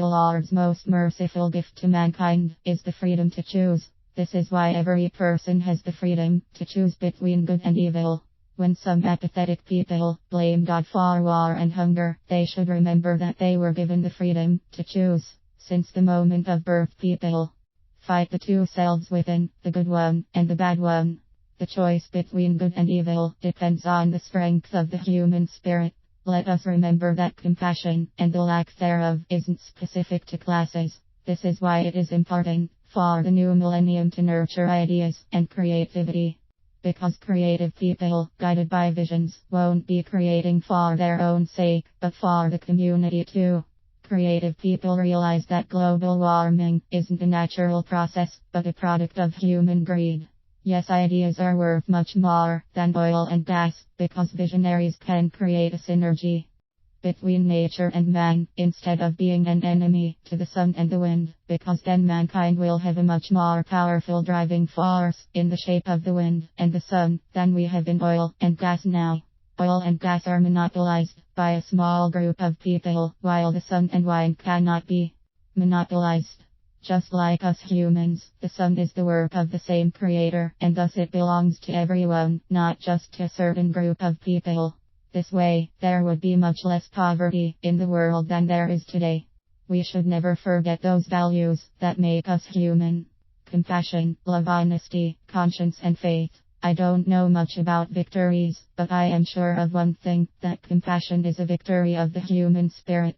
The Lord's most merciful gift to mankind is the freedom to choose. This is why every person has the freedom to choose between good and evil. When some apathetic people blame God for war and hunger, they should remember that they were given the freedom to choose. Since the moment of birth, people fight the two selves within, the good one and the bad one. The choice between good and evil depends on the strength of the human spirit. Let us remember that compassion and the lack thereof isn't specific to classes. This is why it is important for the new millennium to nurture ideas and creativity. Because creative people, guided by visions, won't be creating for their own sake, but for the community too. Creative people realize that global warming isn't a natural process, but a product of human greed. Yes, ideas are worth much more than oil and gas, because visionaries can create a synergy between nature and man, instead of being an enemy to the sun and the wind, because then mankind will have a much more powerful driving force in the shape of the wind and the sun than we have in oil and gas now. Oil and gas are monopolized by a small group of people, while the sun and wind cannot be monopolized. Just like us humans, the sun is the work of the same creator, and thus it belongs to everyone, not just to a certain group of people. This way, there would be much less poverty in the world than there is today. We should never forget those values that make us human. Compassion, love, honesty, conscience and faith. I don't know much about victories, but I am sure of one thing, that compassion is a victory of the human spirit.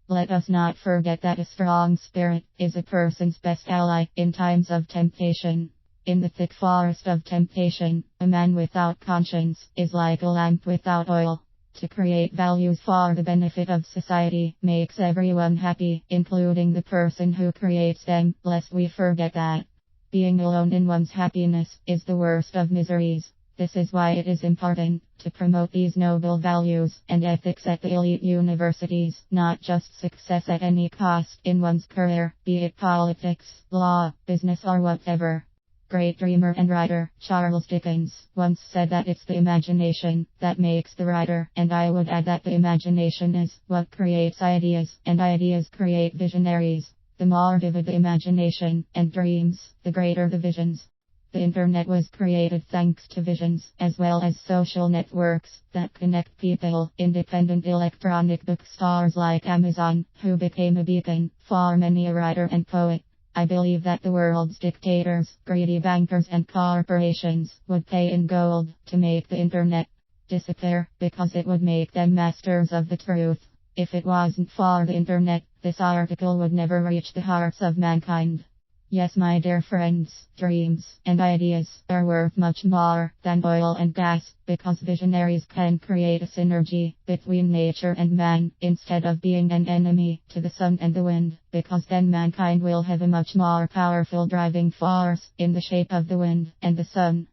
Let us not forget that a strong spirit is a person's best ally in times of temptation. In the thick forest of temptation, a man without conscience is like a lamp without oil. To create values for the benefit of society makes everyone happy, including the person who creates them, lest we forget that being alone in one's happiness is the worst of miseries. This is why it is important to promote these noble values and ethics at the elite universities, not just success at any cost in one's career, be it politics, law, business or whatever. Great dreamer and writer Charles Dickens once said that it's the imagination that makes the writer, and I would add that the imagination is what creates ideas, and ideas create visionaries. The more vivid the imagination and dreams, the greater the visions. The internet was created thanks to visions, as well as social networks that connect people. Independent electronic bookstores like Amazon, who became a beacon for many a writer and poet. I believe that the world's dictators, greedy bankers and corporations would pay in gold to make the internet disappear, because it would make them masters of the truth. If it wasn't for the internet, this article would never reach the hearts of mankind. Yes, my dear friends, dreams and ideas are worth much more than oil and gas, because visionaries can create a synergy between nature and man, instead of being an enemy to the sun and the wind, because then mankind will have a much more powerful driving force in the shape of the wind and the sun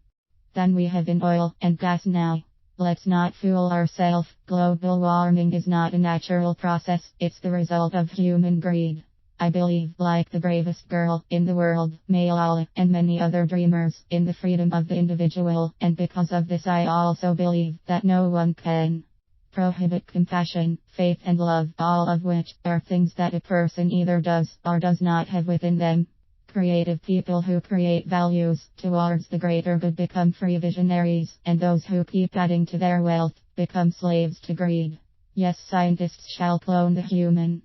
than we have in oil and gas now. Let's not fool ourselves. Global warming is not a natural process, it's the result of human greed. I believe, like the bravest girl in the world, Malala, and many other dreamers, in the freedom of the individual, and because of this I also believe that no one can prohibit compassion, faith and love, all of which are things that a person either does or does not have within them. Creative people who create values towards the greater good become free visionaries, and those who keep adding to their wealth become slaves to greed. Yes, scientists shall clone the human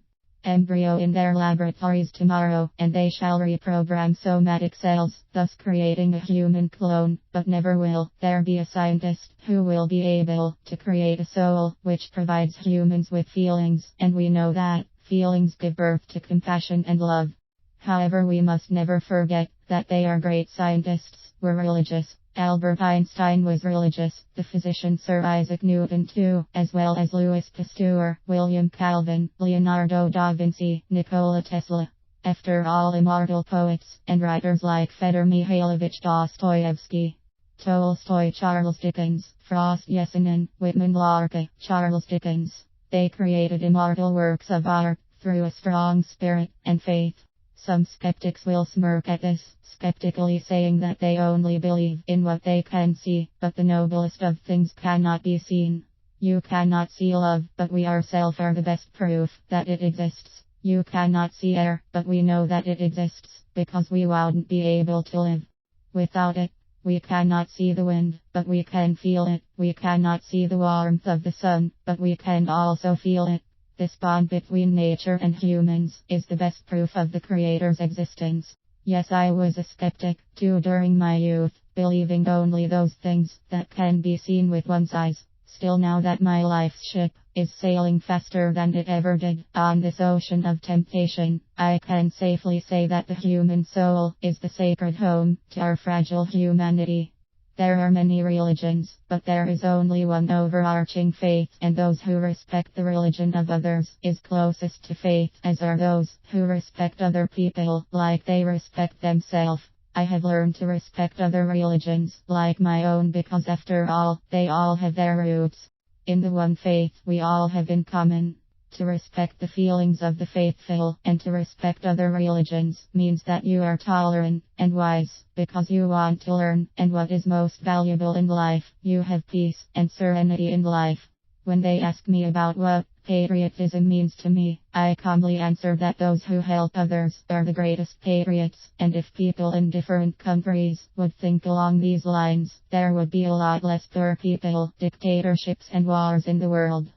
embryo in their laboratories tomorrow, and they shall reprogram somatic cells, thus creating a human clone, but never will there be a scientist who will be able to create a soul which provides humans with feelings, and we know that feelings give birth to compassion and love. However, we must never forget that they are great scientists, were religious. Albert Einstein was religious, the physician Sir Isaac Newton too, as well as Louis Pasteur, William Calvin, Leonardo da Vinci, Nikola Tesla. After all, immortal poets and writers like Fyodor Mikhailovich Dostoevsky, Tolstoy, Charles Dickens, Frost Yesenen, Whitman Lorca, Charles Dickens. They created immortal works of art through a strong spirit and faith. Some skeptics will smirk at this, skeptically saying that they only believe in what they can see, but the noblest of things cannot be seen. You cannot see love, but we ourselves are the best proof that it exists. You cannot see air, but we know that it exists, because we wouldn't be able to live without it. We cannot see the wind, but we can feel it. We cannot see the warmth of the sun, but we can also feel it. This bond between nature and humans is the best proof of the Creator's existence. Yes, I was a skeptic, too, during my youth, believing only those things that can be seen with one's eyes. Still, now that my life's ship is sailing faster than it ever did on this ocean of temptation, I can safely say that the human soul is the sacred home to our fragile humanity. There are many religions, but there is only one overarching faith, and those who respect the religion of others is closest to faith, as are those who respect other people like they respect themselves. I have learned to respect other religions like my own because after all, they all have their roots in the one faith we all have in common. To respect the feelings of the faithful and to respect other religions means that you are tolerant and wise because you want to learn, and what is most valuable in life, you have peace and serenity in life. When they ask me about what patriotism means to me, I calmly answer that those who help others are the greatest patriots, and if people in different countries would think along these lines, there would be a lot less poor people, dictatorships and wars in the world.